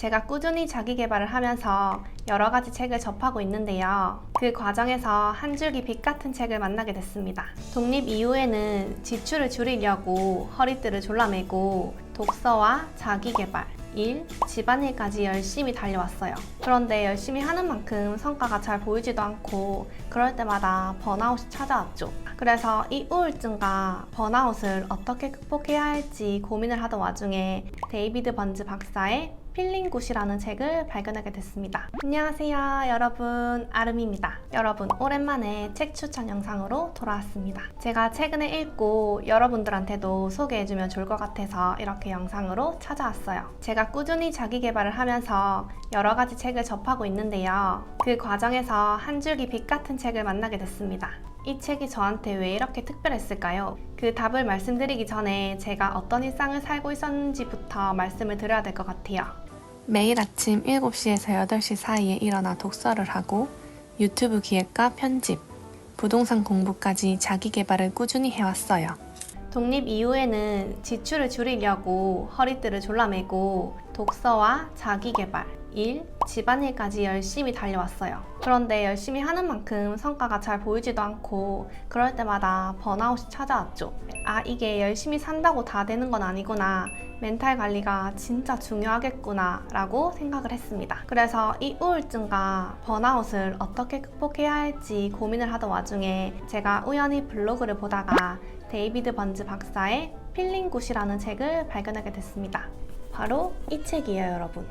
제가 꾸준히 자기 개발을 하면서 여러 가지 책을 접하고 있는데요. 그 과정에서 한 줄기 빛 같은 책을 만나게 됐습니다. 독립 이후에는 지출을 줄이려고 허리띠를 졸라매고 독서와 자기 개발, 일, 집안일까지 열심히 달려왔어요. 그런데 열심히 하는 만큼 성과가 잘 보이지도 않고 그럴 때마다 번아웃이 찾아왔죠. 그래서 이 우울증과 번아웃을 어떻게 극복해야 할지 고민을 하던 와중에 데이비드 번즈 박사의 필링 굿이라는 책을 발견하게 됐습니다. 안녕하세요 여러분, 아름입니다. 여러분, 오랜만에 책 추천 영상으로 돌아왔습니다. 제가 최근에 읽고 여러분들한테도 소개해주면 좋을 것 같아서 이렇게 영상으로 찾아왔어요. 제가 꾸준히 자기 개발을 하면서 여러 가지 책을 접하고 있는데요. 그 과정에서 한 줄기 빛 같은 책을 만나게 됐습니다. 이 책이 저한테 왜 이렇게 특별했을까요? 그 답을 말씀드리기 전에 제가 어떤 일상을 살고 있었는지부터 말씀을 드려야 될 것 같아요. 매일 아침 7시에서 8시 사이에 일어나 독서를 하고 유튜브 기획과 편집, 부동산 공부까지 자기 개발을 꾸준히 해왔어요. 독립 이후에는 지출을 줄이려고 허리띠를 졸라매고 독서와 자기 개발, 일, 집안일까지 열심히 달려왔어요. 그런데 열심히 하는 만큼 성과가 잘 보이지도 않고 그럴 때마다 번아웃이 찾아왔죠. 아, 이게 열심히 산다고 다 되는 건 아니구나. 멘탈 관리가 진짜 중요하겠구나 라고 생각을 했습니다. 그래서 이 우울증과 번아웃을 어떻게 극복해야 할지 고민을 하던 와중에 제가 우연히 블로그를 보다가 데이비드 번즈 박사의 필링 굿이라는 책을 발견하게 됐습니다. 바로 이 책이에요, 여러분.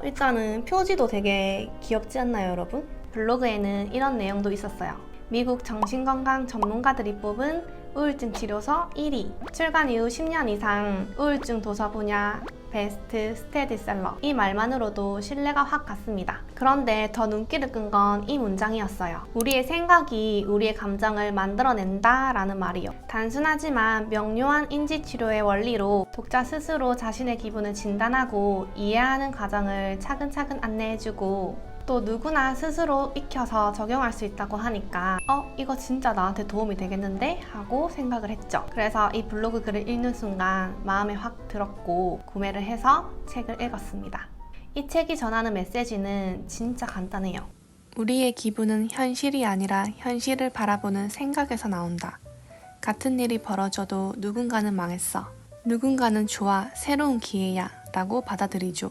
일단은 표지도 되게 귀엽지 않나요, 여러분? 블로그에는 이런 내용도 있었어요. 미국 정신건강 전문가들이 뽑은 우울증 치료서 1위, 출간 이후 10년 이상 우울증 도서 분야 베스트 스테디셀러. 이 말만으로도 신뢰가 확 갔습니다. 그런데 더 눈길을 끈 건 이 문장이었어요. 우리의 생각이 우리의 감정을 만들어낸다 라는 말이요. 단순하지만 명료한 인지치료의 원리로 독자 스스로 자신의 기분을 진단하고 이해하는 과정을 차근차근 안내해주고 또 누구나 스스로 익혀서 적용할 수 있다고 하니까 이거 진짜 나한테 도움이 되겠는데? 하고 생각을 했죠. 그래서 이 블로그 글을 읽는 순간 마음에 확 들었고 구매를 해서 책을 읽었습니다. 이 책이 전하는 메시지는 진짜 간단해요. 우리의 기분은 현실이 아니라 현실을 바라보는 생각에서 나온다. 같은 일이 벌어져도 누군가는 망했어. 누군가는 좋아, 새로운 기회야 라고 받아들이죠.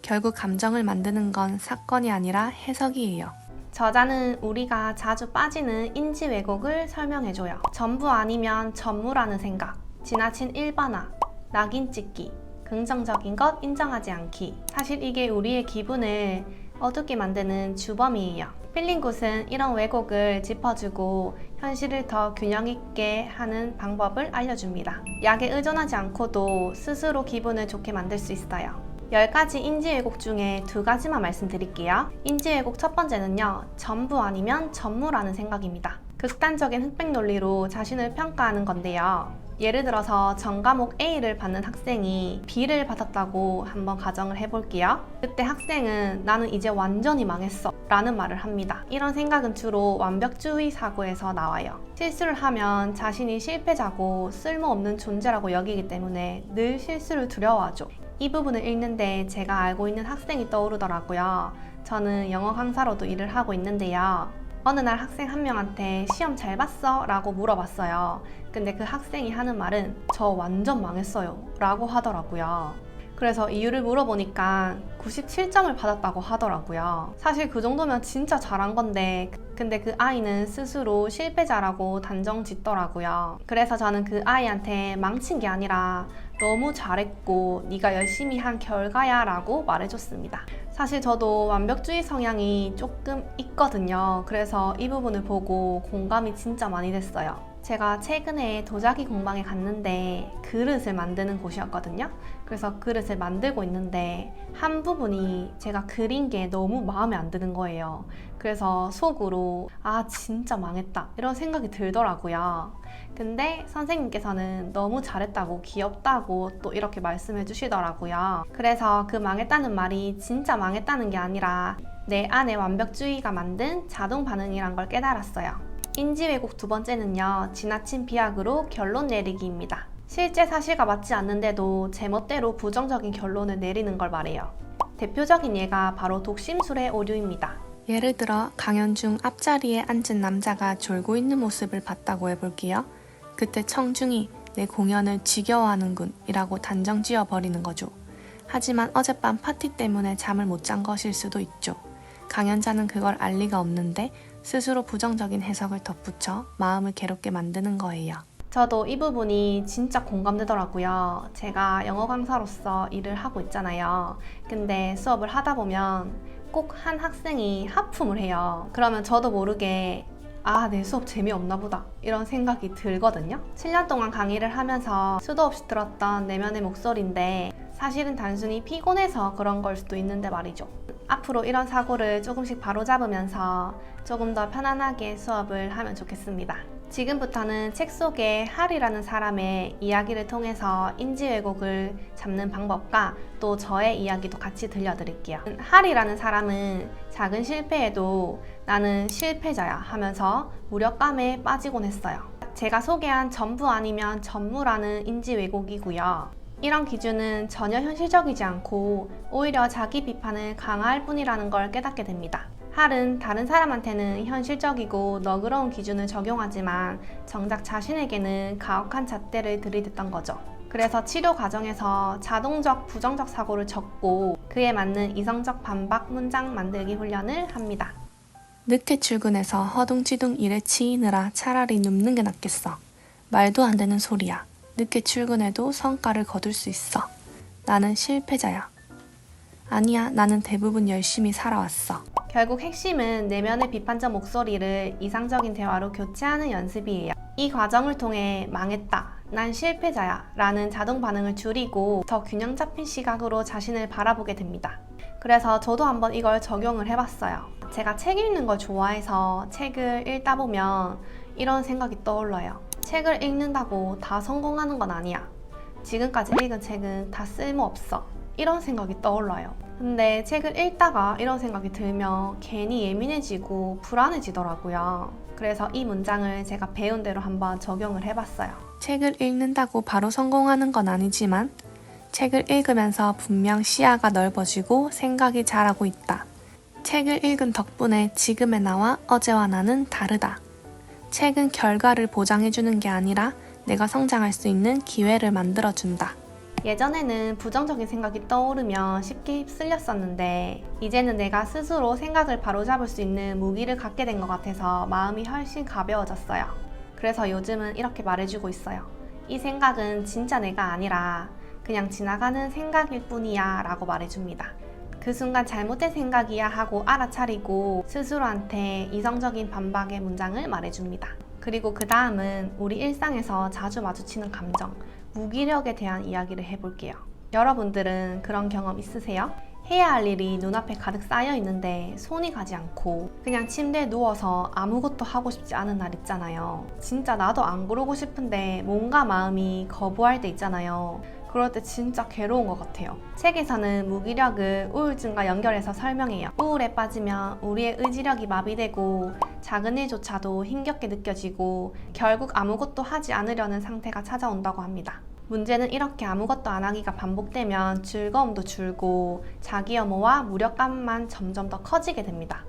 결국 감정을 만드는 건 사건이 아니라 해석이에요. 저자는 우리가 자주 빠지는 인지 왜곡을 설명해줘요. 전부 아니면 전무라는 생각, 지나친 일반화, 낙인 찍기, 긍정적인 것 인정하지 않기. 사실 이게 우리의 기분을 어둡게 만드는 주범이에요. 필링 굿은 이런 왜곡을 짚어주고 현실을 더 균형 있게 하는 방법을 알려줍니다. 약에 의존하지 않고도 스스로 기분을 좋게 만들 수 있어요. 10가지 인지 왜곡 중에 2가지만 말씀드릴게요. 인지 왜곡 첫 번째는요, 전부 아니면 전무라는 생각입니다. 극단적인 흑백 논리로 자신을 평가하는 건데요. 예를 들어서 전 과목 A를 받는 학생이 B를 받았다고 한번 가정을 해볼게요. 그때 학생은 나는 이제 완전히 망했어 라는 말을 합니다. 이런 생각은 주로 완벽주의 사고에서 나와요. 실수를 하면 자신이 실패자고 쓸모없는 존재라고 여기기 때문에 늘 실수를 두려워하죠. 이 부분을 읽는데 제가 알고 있는 학생이 떠오르더라고요. 저는 영어 강사로도 일을 하고 있는데요. 어느 날 학생 한 명한테 시험 잘 봤어? 라고 물어봤어요. 근데 그 학생이 하는 말은 저 완전 망했어요 라고 하더라고요. 그래서 이유를 물어보니까 97점을 받았다고 하더라고요. 사실 그 정도면 진짜 잘한 건데 근데 그 아이는 스스로 실패자라고 단정 짓더라고요. 그래서 저는 그 아이한테 망친 게 아니라 너무 잘했고 네가 열심히 한 결과야 라고 말해줬습니다. 사실 저도 완벽주의 성향이 조금 있거든요. 그래서 이 부분을 보고 공감이 진짜 많이 됐어요. 제가 최근에 도자기 공방에 갔는데 그릇을 만드는 곳이었거든요. 그래서 그릇을 만들고 있는데 한 부분이 제가 그린 게 너무 마음에 안 드는 거예요. 그래서 속으로 아 진짜 망했다 이런 생각이 들더라고요. 근데 선생님께서는 너무 잘했다고 귀엽다고 또 이렇게 말씀해 주시더라고요. 그래서 그 망했다는 말이 진짜 망했다는 게 아니라 내 안에 완벽주의가 만든 자동 반응이란 걸 깨달았어요. 인지 왜곡 2번째는요, 지나친 비약으로 결론 내리기입니다. 실제 사실과 맞지 않는데도 제멋대로 부정적인 결론을 내리는 걸 말해요. 대표적인 예가 바로 독심술의 오류입니다. 예를 들어 강연 중 앞자리에 앉은 남자가 졸고 있는 모습을 봤다고 해볼게요. 그때 청중이 내 공연을 지겨워하는군 이라고 단정 지어버리는 거죠. 하지만 어젯밤 파티 때문에 잠을 못 잔 것일 수도 있죠. 강연자는 그걸 알 리가 없는데 스스로 부정적인 해석을 덧붙여 마음을 괴롭게 만드는 거예요. 저도 이 부분이 진짜 공감되더라고요. 제가 영어 강사로서 일을 하고 있잖아요. 근데 수업을 하다 보면 꼭 한 학생이 하품을 해요. 그러면 저도 모르게 내 수업 재미없나 보다 이런 생각이 들거든요. 7년 동안 강의를 하면서 수도 없이 들었던 내면의 목소리인데 사실은 단순히 피곤해서 그런 걸 수도 있는데 말이죠. 앞으로 이런 사고를 조금씩 바로잡으면서 조금 더 편안하게 수업을 하면 좋겠습니다. 지금부터는 책 속의 할이라는 사람의 이야기를 통해서 인지 왜곡을 잡는 방법과 또 저의 이야기도 같이 들려드릴게요. 할이라는 사람은 작은 실패에도 나는 실패자야 하면서 무력감에 빠지곤 했어요. 제가 소개한 전부 아니면 전무라는 인지 왜곡이고요. 이런 기준은 전혀 현실적이지 않고 오히려 자기 비판을 강화할 뿐이라는 걸 깨닫게 됩니다. 할은 다른 사람한테는 현실적이고 너그러운 기준을 적용하지만 정작 자신에게는 가혹한 잣대를 들이댔던 거죠. 그래서 치료 과정에서 자동적 부정적 사고를 적고 그에 맞는 이성적 반박 문장 만들기 훈련을 합니다. 늦게 출근해서 허둥지둥 일에 치이느라 차라리 눕는 게 낫겠어. 말도 안 되는 소리야. 늦게 출근해도 성과를 거둘 수 있어. 나는 실패자야. 아니야, 나는 대부분 열심히 살아왔어. 결국 핵심은 내면의 비판적 목소리를 이상적인 대화로 교체하는 연습이에요. 이 과정을 통해 망했다, 난 실패자야 라는 자동 반응을 줄이고 더 균형 잡힌 시각으로 자신을 바라보게 됩니다. 그래서 저도 한번 이걸 적용을 해봤어요. 제가 책 읽는 걸 좋아해서 책을 읽다 보면 이런 생각이 떠올라요. 책을 읽는다고 다 성공하는 건 아니야. 지금까지 읽은 책은 다 쓸모없어. 이런 생각이 떠올라요. 근데 책을 읽다가 이런 생각이 들면 괜히 예민해지고 불안해지더라고요. 그래서 이 문장을 제가 배운 대로 한번 적용을 해봤어요. 책을 읽는다고 바로 성공하는 건 아니지만 책을 읽으면서 분명 시야가 넓어지고 생각이 자라고 있다. 책을 읽은 덕분에 지금의 나와 어제와 나는 다르다. 책은 결과를 보장해주는 게 아니라 내가 성장할 수 있는 기회를 만들어준다. 예전에는 부정적인 생각이 떠오르면 쉽게 휩쓸렸었는데 이제는 내가 스스로 생각을 바로잡을 수 있는 무기를 갖게 된 것 같아서 마음이 훨씬 가벼워졌어요. 그래서 요즘은 이렇게 말해주고 있어요. 이 생각은 진짜 내가 아니라 그냥 지나가는 생각일 뿐이야 라고 말해줍니다. 그 순간 잘못된 생각이야 하고 알아차리고 스스로한테 이성적인 반박의 문장을 말해줍니다. 그리고 그 다음은 우리 일상에서 자주 마주치는 감정, 무기력에 대한 이야기를 해볼게요. 여러분들은 그런 경험 있으세요? 해야 할 일이 눈앞에 가득 쌓여 있는데 손이 가지 않고 그냥 침대에 누워서 아무것도 하고 싶지 않은 날 있잖아요. 진짜 나도 안 그러고 싶은데 뭔가 마음이 거부할 때 있잖아요. 그럴 때 진짜 괴로운 것 같아요. 책에서는 무기력을 우울증과 연결해서 설명해요. 우울에 빠지면 우리의 의지력이 마비되고 작은 일조차도 힘겹게 느껴지고 결국 아무것도 하지 않으려는 상태가 찾아온다고 합니다. 문제는 이렇게 아무것도 안 하기가 반복되면 즐거움도 줄고 자기 혐오와 무력감만 점점 더 커지게 됩니다.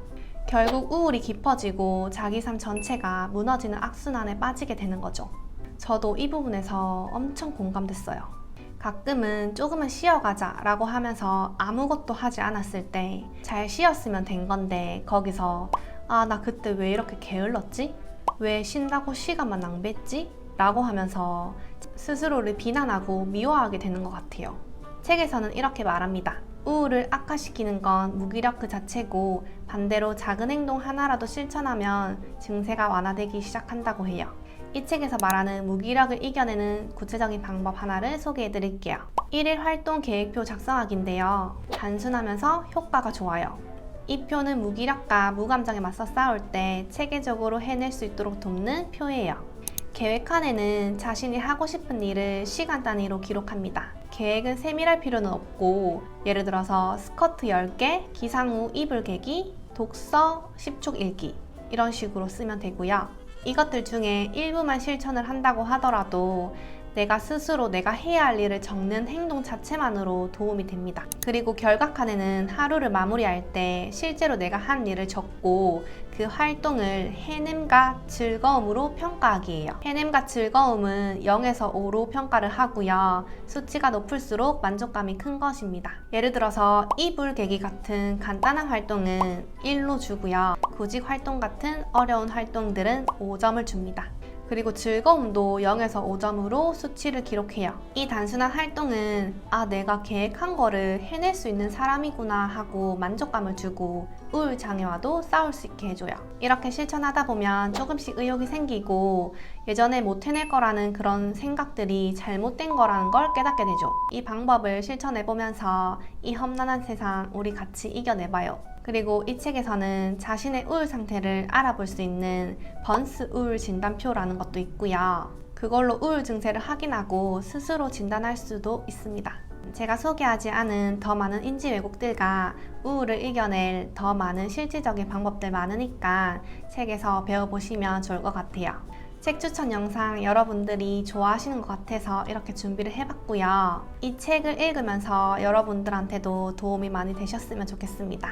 결국 우울이 깊어지고 자기 삶 전체가 무너지는 악순환에 빠지게 되는 거죠. 저도 이 부분에서 엄청 공감됐어요. 가끔은 조금은 쉬어가자 라고 하면서 아무것도 하지 않았을 때 잘 쉬었으면 된 건데 거기서 나 그때 왜 이렇게 게을렀지? 왜 쉰다고 시간만 낭비했지? 라고 하면서 스스로를 비난하고 미워하게 되는 것 같아요. 책에서는 이렇게 말합니다. 우울을 악화시키는 건 무기력 그 자체고 반대로 작은 행동 하나라도 실천하면 증세가 완화되기 시작한다고 해요. 이 책에서 말하는 무기력을 이겨내는 구체적인 방법 하나를 소개해 드릴게요. 1일 활동 계획표 작성하기인데요. 단순하면서 효과가 좋아요. 이 표는 무기력과 무감정에 맞서 싸울 때 체계적으로 해낼 수 있도록 돕는 표예요. 계획안에는 자신이 하고 싶은 일을 시간 단위로 기록합니다. 계획은 세밀할 필요는 없고 예를 들어서 스쿼트 10개, 기상 후 이불 개기, 독서 10촉 읽기 이런 식으로 쓰면 되고요. 이것들 중에 일부만 실천을 한다고 하더라도 내가 스스로 내가 해야 할 일을 적는 행동 자체만으로 도움이 됩니다. 그리고 결각칸에는 하루를 마무리할 때 실제로 내가 한 일을 적고 그 활동을 해냄과 즐거움으로 평가하기예요. 해냄과 즐거움은 0에서 5로 평가를 하고요. 수치가 높을수록 만족감이 큰 것입니다. 예를 들어서 이불 개기 같은 간단한 활동은 1로 주고요. 구직 활동 같은 어려운 활동들은 5점을 줍니다. 그리고 즐거움도 0에서 5점으로 수치를 기록해요. 이 단순한 활동은 내가 계획한 거를 해낼 수 있는 사람이구나 하고 만족감을 주고 우울장애와도 싸울 수 있게 해줘요. 이렇게 실천하다 보면 조금씩 의욕이 생기고 예전에 못 해낼 거라는 그런 생각들이 잘못된 거라는 걸 깨닫게 되죠. 이 방법을 실천해보면서 이 험난한 세상 우리 같이 이겨내봐요. 그리고 이 책에서는 자신의 우울 상태를 알아볼 수 있는 번스 우울 진단표라는 것도 있고요. 그걸로 우울 증세를 확인하고 스스로 진단할 수도 있습니다. 제가 소개하지 않은 더 많은 인지 왜곡들과 우울을 이겨낼 더 많은 실질적인 방법들 많으니까 책에서 배워보시면 좋을 것 같아요. 책 추천 영상 여러분들이 좋아하시는 것 같아서 이렇게 준비를 해봤고요. 이 책을 읽으면서 여러분들한테도 도움이 많이 되셨으면 좋겠습니다.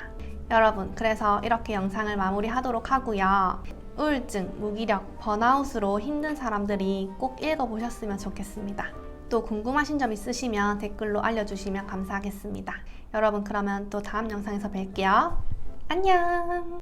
여러분, 그래서 이렇게 영상을 마무리하도록 하고요. 우울증, 무기력, 번아웃으로 힘든 사람들이 꼭 읽어보셨으면 좋겠습니다. 또 궁금하신 점 있으시면 댓글로 알려주시면 감사하겠습니다. 여러분, 그러면 또 다음 영상에서 뵐게요. 안녕!